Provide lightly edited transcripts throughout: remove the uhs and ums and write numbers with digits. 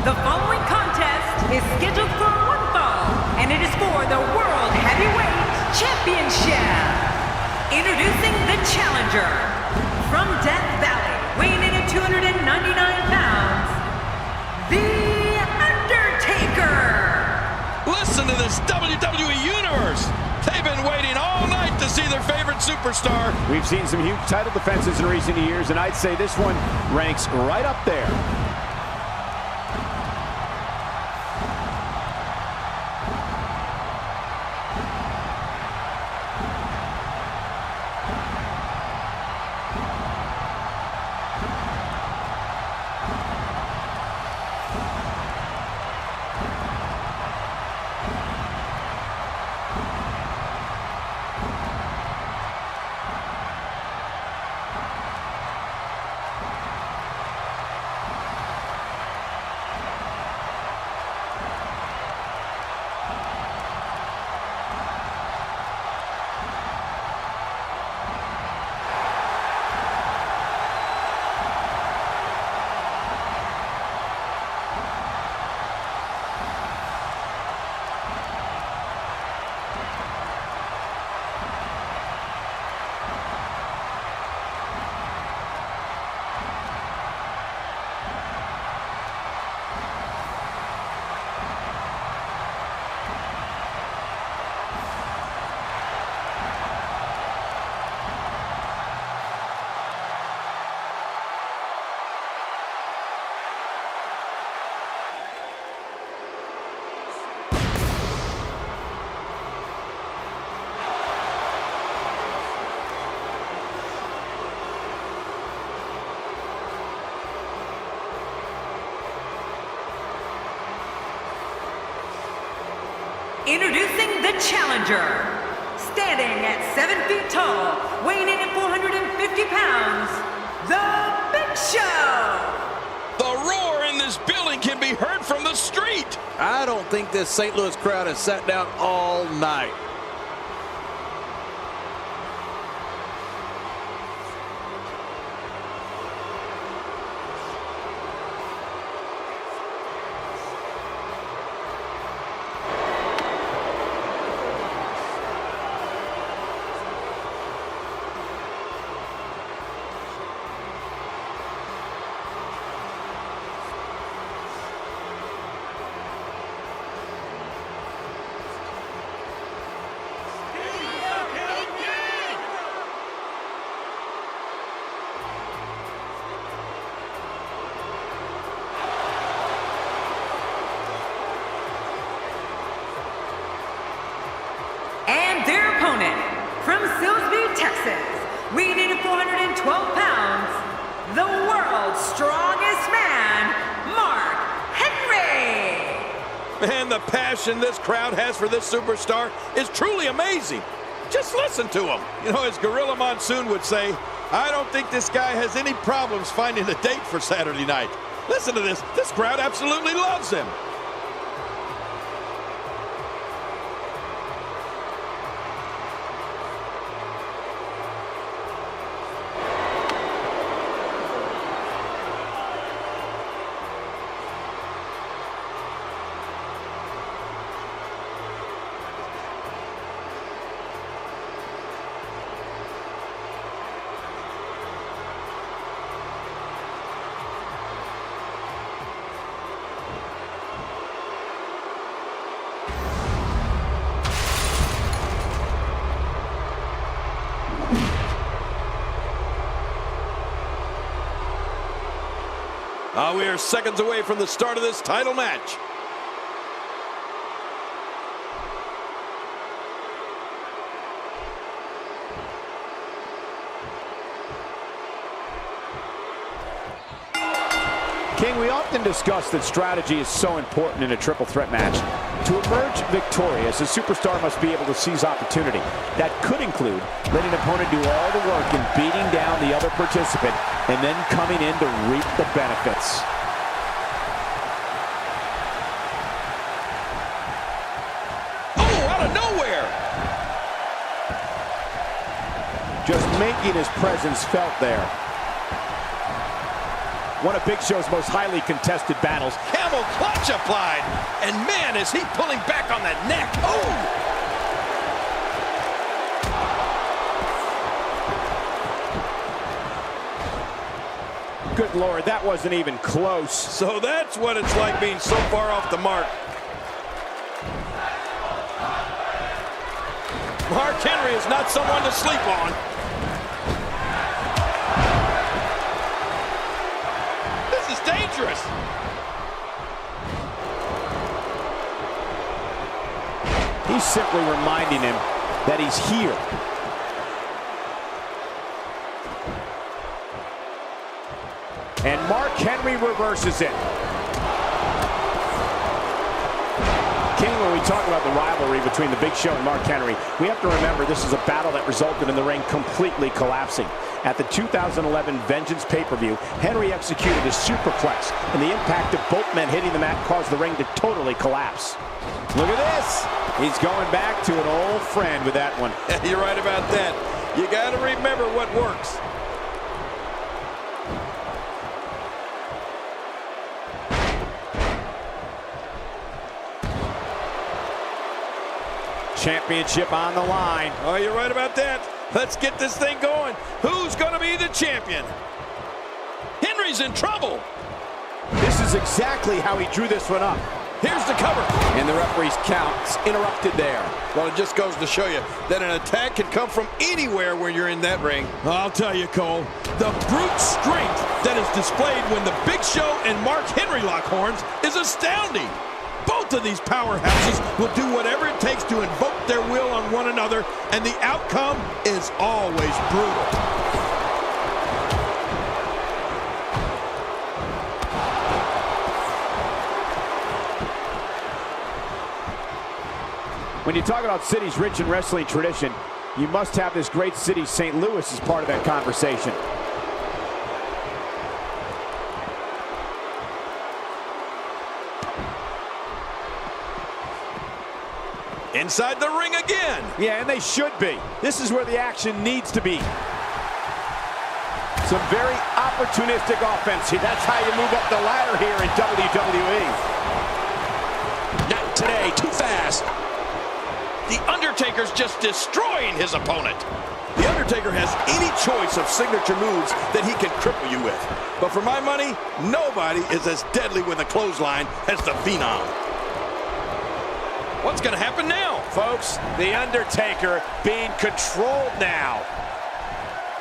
The following contest is scheduled for one fall, and it is for the World Heavyweight Championship. Introducing the challenger from Death Valley, weighing in at 299 pounds, the Undertaker. Listen to this WWE Universe. They've been waiting all night to see their favorite superstar. We've seen some huge title defenses in recent years, and I'd say this one ranks right up there. Introducing the challenger, standing at 7 feet tall, weighing in at 450 pounds, The Big Show. The roar in this building can be heard from the street. I don't think this St. Louis crowd has sat down all night. Their opponent, from Silsbee, Texas, weighing in at 412 pounds, the world's strongest man, Mark Henry. Man, the passion this crowd has for this superstar is truly amazing. Just listen to him. You know, as Gorilla Monsoon would say, I don't think this guy has any problems finding a date for Saturday night. Listen to this. This crowd absolutely loves him. We are seconds away from the start of this title match. King, we often discuss that strategy is so important in a triple threat match. To emerge victorious, a superstar must be able to seize opportunity. That could include letting an opponent do all the work in beating down the other participant and then coming in to reap the benefits. Oh, out of nowhere! Just making his presence felt there. One of Big Show's most highly contested battles. Camel clutch applied. And man, is he pulling back on that neck. Oh! Good Lord, that wasn't even close. So that's what it's like being so far off the mark. Mark Henry is not someone to sleep on. This is dangerous. He's simply reminding him that he's here. And Mark Henry reverses it. King, when we talk about the rivalry between the Big Show and Mark Henry, we have to remember this is a battle that resulted in the ring completely collapsing. At the 2011 Vengeance pay-per-view, Henry executed a superplex, and the impact of both men hitting the mat caused the ring to totally collapse. Look at this. He's going back to an old friend with that one. You're right about that. You got to remember what works. Championship on the line. Oh, you're right about that. Let's get this thing going. Who's going to be the champion? Henry's in trouble. This is exactly how he drew this one up. Here's the cover. And the referee's count's interrupted there. Well, it just goes to show you that an attack can come from anywhere when you're in that ring. I'll tell you, Cole, the brute strength that is displayed when the Big Show and Mark Henry lock horns is astounding. Both of these powerhouses will do whatever it takes to invoke their will on one another, and the outcome is always brutal. When you talk about cities rich in wrestling tradition, you must have this great city, St. Louis, as part of that conversation. Inside the ring again. Yeah, and they should be. This is where the action needs to be. Some very opportunistic offense. That's how you move up the ladder here in WWE. Not today, too fast. The Undertaker's just destroying his opponent. The Undertaker has any choice of signature moves that he can cripple you with. But for my money, nobody is as deadly with a clothesline as the Phenom. What's going to happen now? Folks, the Undertaker being controlled now.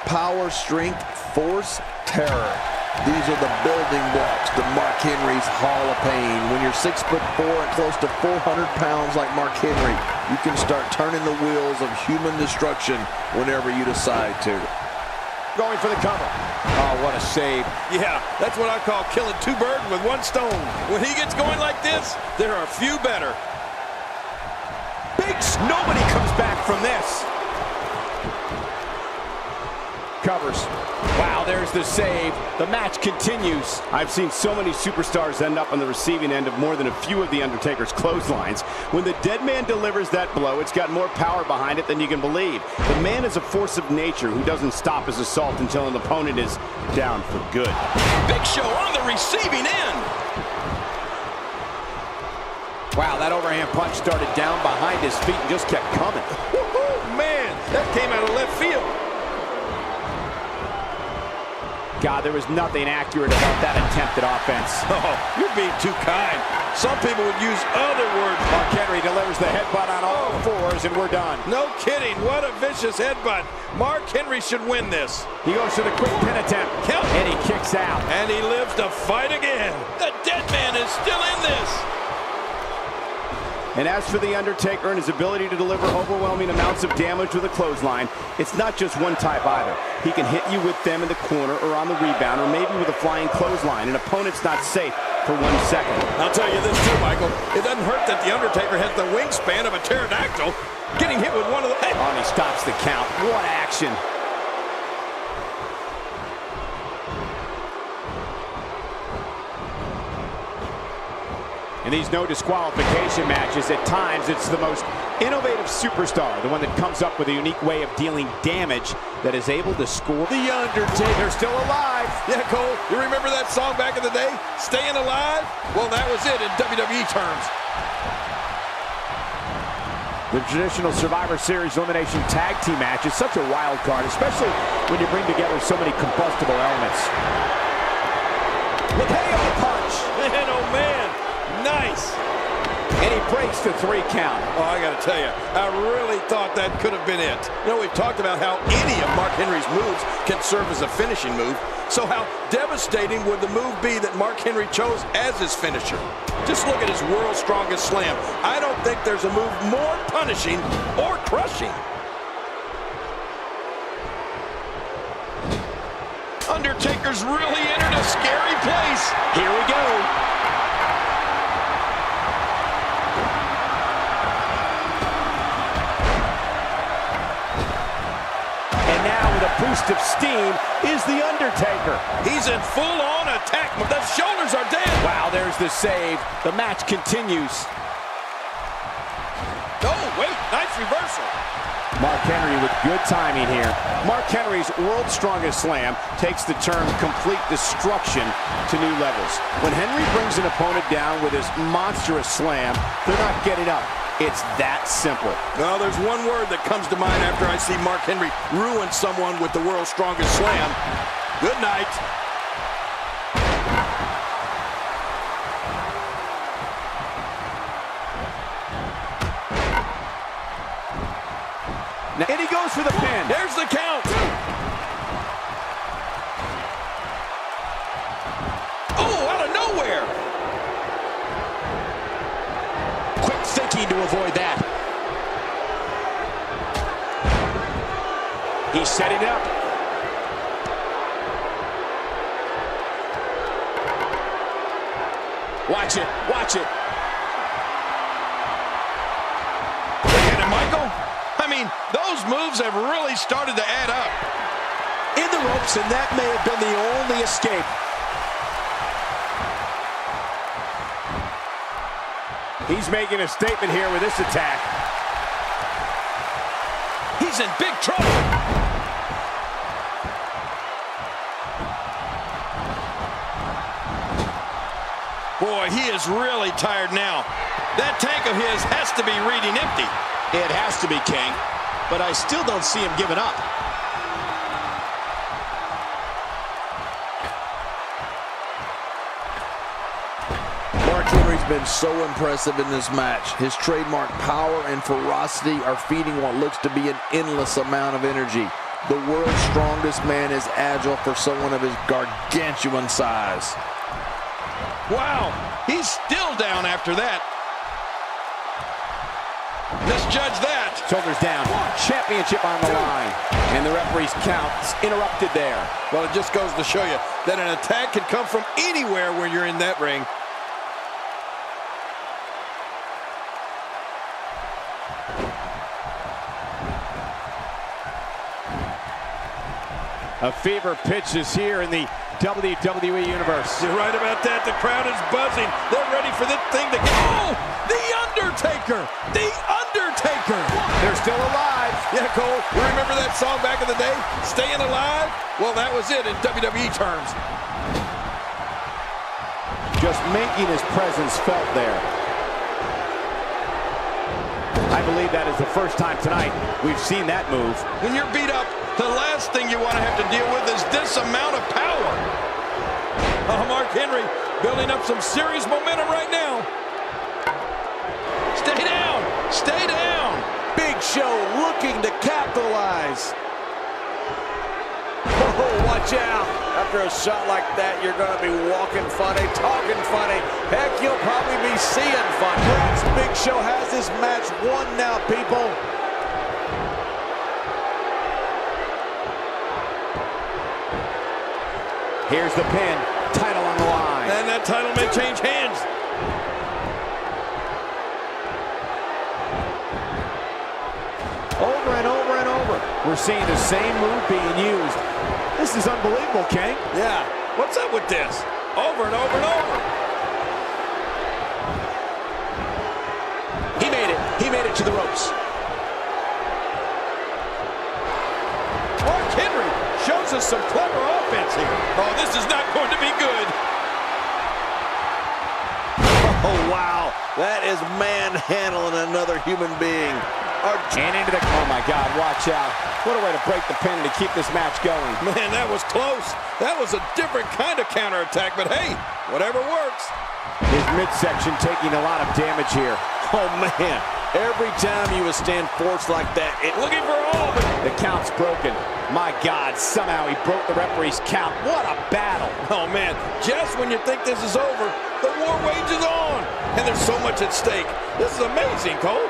Power, strength, force, terror. These are the building blocks to Mark Henry's Hall of Pain. When you're 6'4" and close to 400 pounds like Mark Henry, you can start turning the wheels of human destruction whenever you decide to. Going for the cover. Oh, what a save. Yeah, that's what I call killing two birds with one stone. When he gets going like this, there are a few better. Biggs, nobody comes back from this. Covers. Wow, there's the save. The match continues. I've seen so many superstars end up on the receiving end of more than a few of the Undertaker's clotheslines. When the dead man delivers that blow, it's got more power behind it than you can believe. The man is a force of nature who doesn't stop his assault until an opponent is down for good. Big Show on the receiving end. Wow, that overhand punch started down behind his feet and just kept coming. Man, that came out of left field. God, there was nothing accurate about that attempted offense. Oh, you're being too kind. Some people would use other words. Mark Henry delivers the headbutt on all fours, and we're done. No kidding. What a vicious headbutt. Mark Henry should win this. He goes to the quick pin attempt, Count. and he kicks out. And he lives to fight again. The dead man is still in this. And as for The Undertaker and his ability to deliver overwhelming amounts of damage with a clothesline, it's not just one type either. He can hit you with them in the corner or on the rebound or maybe with a flying clothesline. An opponent's not safe for 1 second. I'll tell you this too, Michael. It doesn't hurt that the Undertaker has the wingspan of a pterodactyl. Getting hit with one of the... Oh, and he stops the count. What action. In these no disqualification matches, at times it's the most innovative superstar, the one that comes up with a unique way of dealing damage that is able to score. The Undertaker still alive. Yeah, Cole, you remember that song back in the day? Staying Alive? Well, that was it in WWE terms. The traditional Survivor Series Elimination Tag Team match is such a wild card, especially when you bring together so many combustible elements. The KO punch. Man, oh man. Nice. And he breaks the 3 count. Oh, I got to tell you, I really thought that could have been it. You know, we've talked about how any of Mark Henry's moves can serve as a finishing move. So how devastating would the move be that Mark Henry chose as his finisher? Just look at his world's strongest slam. I don't think there's a move more punishing or crushing. Undertaker's really entered a scary place. Here we go. Boost of steam is the Undertaker. He's in full-on attack, but the shoulders are dead. Wow, there's the save. The match continues. Oh, wait, nice reversal. Mark Henry with good timing here. Mark Henry's world's strongest slam takes the term complete destruction to new levels. When Henry brings an opponent down with his monstrous slam, they're not getting up. It's that simple. Well, there's one word that comes to mind after I see Mark Henry ruin someone with the world's strongest slam. Good night. And he goes for the pin. There's the count. Oh, out of nowhere. Quick thinking to avoid that. He's setting it up. Watch it, watch it. And Michael, I mean, those moves have really started to add up. In the ropes, and that may have been the only escape. He's making a statement here with this attack. He's in big trouble. Boy, he is really tired now. That tank of his has to be reading empty. It has to be, King, but I still don't see him giving up. Mark Henry's been so impressive in this match. His trademark power and ferocity are feeding what looks to be an endless amount of energy. The world's strongest man is agile for someone of his gargantuan size. Wow, he's still down after that. Misjudge that. Shoulders down. Championship on the line. And the referee's count's interrupted there. Well, it just goes to show you that an attack can come from anywhere when you're in that ring. A fever pitch is here in the WWE Universe. You're right about that. The crowd is buzzing. They're ready for this thing to go. Oh, the Undertaker! The Undertaker! They're still alive. Yeah, Cole, you remember that song back in the day? Staying Alive? Well, that was it in WWE terms. Just making his presence felt there. I believe that is the first time tonight we've seen that move. When you're beat up, the last thing you want to have to deal with is this amount of power. Oh, Mark Henry building up some serious momentum right now. Stay down. Stay down. Big Show looking to capitalize. Oh, watch out. After a shot like that, you're going to be walking funny, talking funny. Heck, you'll probably be seeing funny. Perhaps Big Show has this match won now, people. Here's the pin. Title on the line. And that title may change hands. Over and over and over. We're seeing the same move being used. This is unbelievable, King. Yeah, what's up with this? Over and over and over. He made it. He made it to the ropes. Mark Henry shows us some clever offense here. Oh, this is not going to be good. Oh, wow. That is manhandling another human being. And into the... Oh, my God, watch out. What a way to break the pin to keep this match going. Man, that was close. That was a different kind of counterattack, but hey, whatever works. His midsection taking a lot of damage here. Oh, man. Every time you withstand force like that, Looking for all, but The count's broken. My God, somehow he broke the referee's count. What a battle. oh man, just when you think this is over, the war wages on. And there's so much at stake. This is amazing, Cole.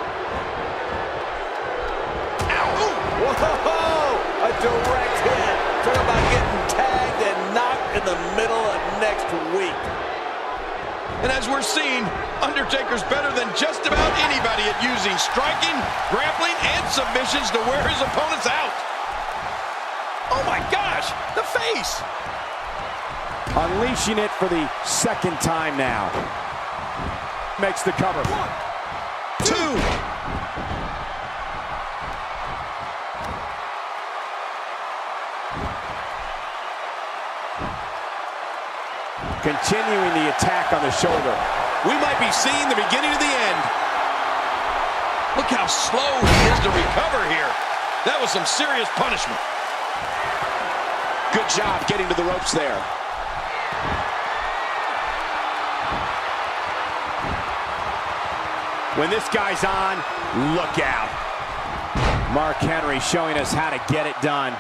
whoa, a direct hit. Talk about getting tagged and knocked in the middle of next week. And as we're seeing, Undertaker's better than just about anybody at using striking, grappling, and submissions to wear his opponents out. Oh my gosh, the face! Unleashing it for the second time now. Makes the cover. 1, 2. Continuing the attack on the shoulder. We might be seeing the beginning of the end. Look how slow he is to recover here. That was some serious punishment. Good job getting to the ropes there. When this guy's on, look out. Mark Henry showing us how to get it done.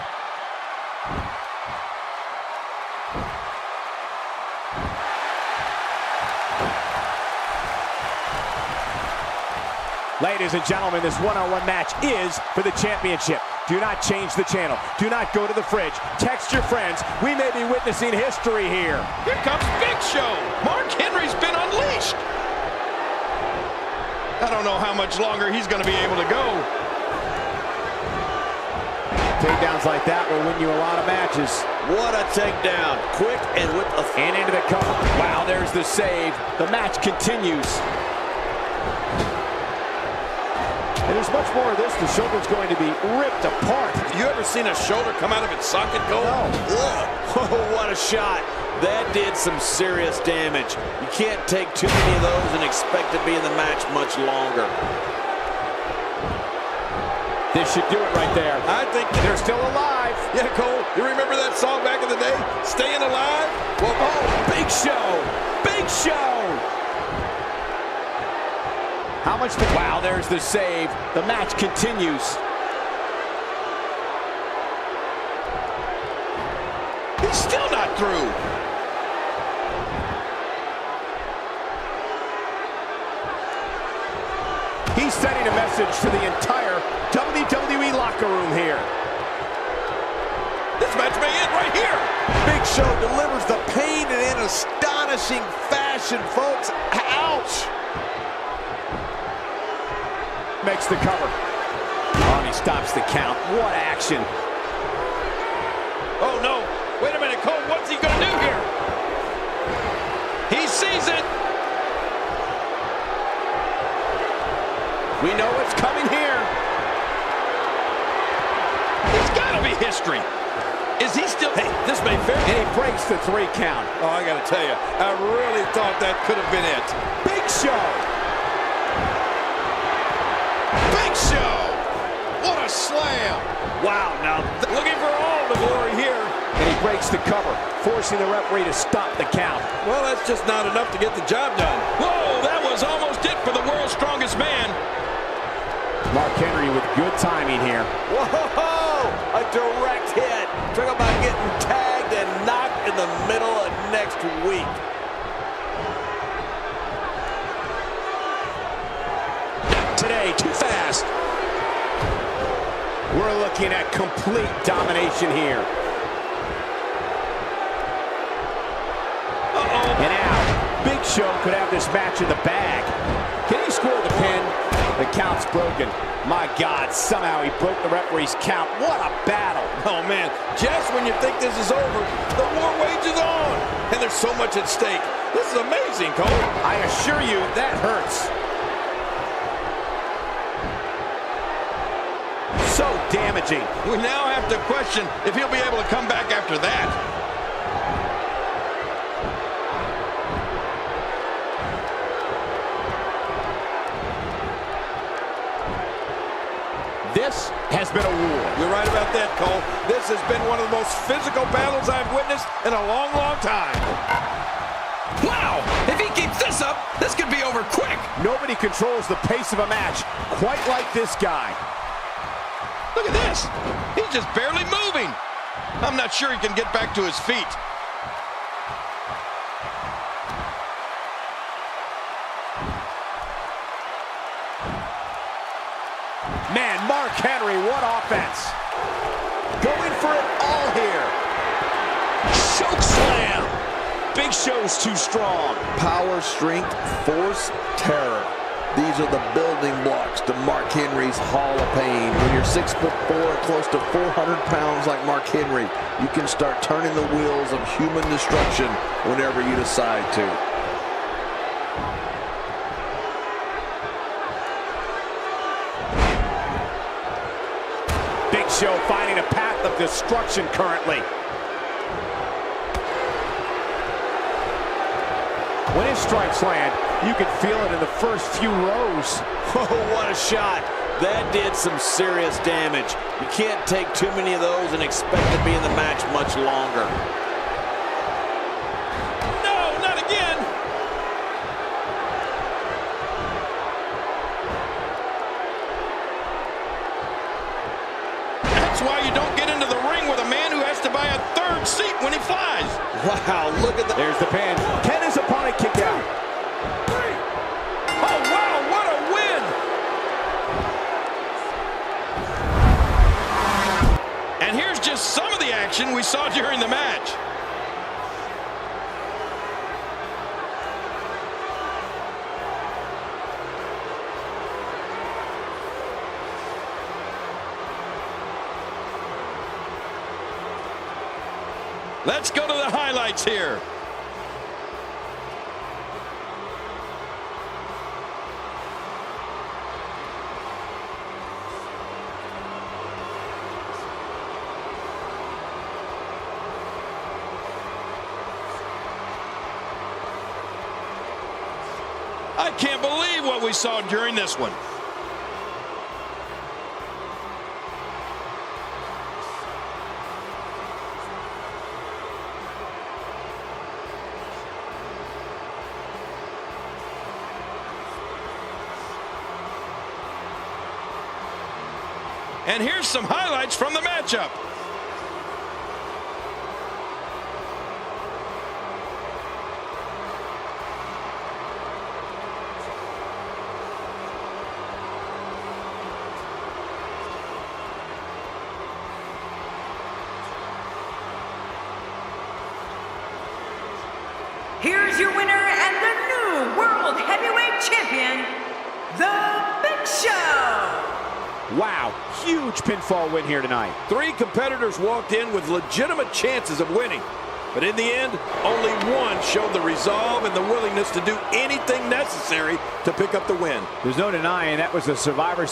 Ladies and gentlemen, this one-on-one match is for the championship. Do not change the channel. Do not go to the fridge. Text your friends. We may be witnessing history here. Here comes Big Show. Mark Henry's been unleashed. I don't know how much longer he's going to be able to go. Takedowns like that will win you a lot of matches. What a takedown. Quick and with a... And into the cover. Wow, there's the save. The match continues. And there's much more of this. The shoulder's going to be ripped apart. You ever seen a shoulder come out of its socket, Cole? No. Oh, what a shot. That did some serious damage. You can't take too many of those and expect to be in the match much longer. This should do it right there. I think They're still alive. Yeah, Cole, you remember that song back in the day? Staying Alive? Well, Oh, Big Show. Big Show. How much? Wow, there's the save. The match continues. he's still not through. He's sending a message to the entire WWE locker room here. This match may end right here. Big Show delivers the pain in astonishing fashion, folks. Ouch! Makes the cover. Oh, and he stops the count. What action. Oh, no. Wait a minute, Cole. What's he going to do here? He sees it. We know what's coming here. It's got to be history. Is he still... Hey, this may fair. And he breaks the 3 count. Oh, I got to tell you, I really thought that could have been it. Big Show. Big Show! What a slam! Wow, now Looking for all the glory here. And he breaks the cover, forcing the referee to stop the count. Well, that's just not enough to get the job done. Whoa, that was almost it for the world's strongest man. Mark Henry with good timing here. whoa, a direct hit. Talk about getting tagged and knocked in the middle of next week. Today, too fast. We're looking at complete domination here. Uh-oh. And out. Show could have this match in the bag. Can he score the pin? The count's broken. My God, somehow he broke the referee's count. What a battle. Oh, man, just when you think this is over, the war wages on. And there's so much at stake. This is amazing, Cole. I assure you, that hurts. So damaging. We now have to question if he'll be able to come back after that. This has been a war. You're right about that, Cole. This has been one of the most physical battles I've witnessed in a long, long time. Wow! If he keeps this up, this could be over quick. Nobody controls the pace of a match quite like this guy. Look at this. He's just barely moving. I'm not sure he can get back to his feet. Man, Mark Henry, what offense. Going for it all here. Choke slam. Big Show's too strong. Power, strength, force, terror. These are the building blocks to Mark Henry's Hall of Pain. When you're 6'4" and close to 400 pounds like Mark Henry, you can start turning the wheels of human destruction whenever you decide to. Big Show finding a path of destruction currently. When his strikes land, you can feel it in the first few rows. Oh, what a shot. That did some serious damage. You can't take too many of those and expect to be in the match much longer. No, not again. That's why you don't get into the ring with a man who has to buy a third seat when he flies. Wow, look at that. There's the pin. Can his opponent kick out? Oh, wow, what a win. And here's just some of the action we saw during the match. Let's go to the highlights here. I can't believe what we saw during this one. And here's some highlights from the matchup. Here's your winner and the new World Heavyweight Champion, The Big Show. Wow, huge pinfall win here tonight. 3 competitors walked in with legitimate chances of winning. But in the end, only one showed the resolve and the willingness to do anything necessary to pick up the win. There's no denying that was the Survivor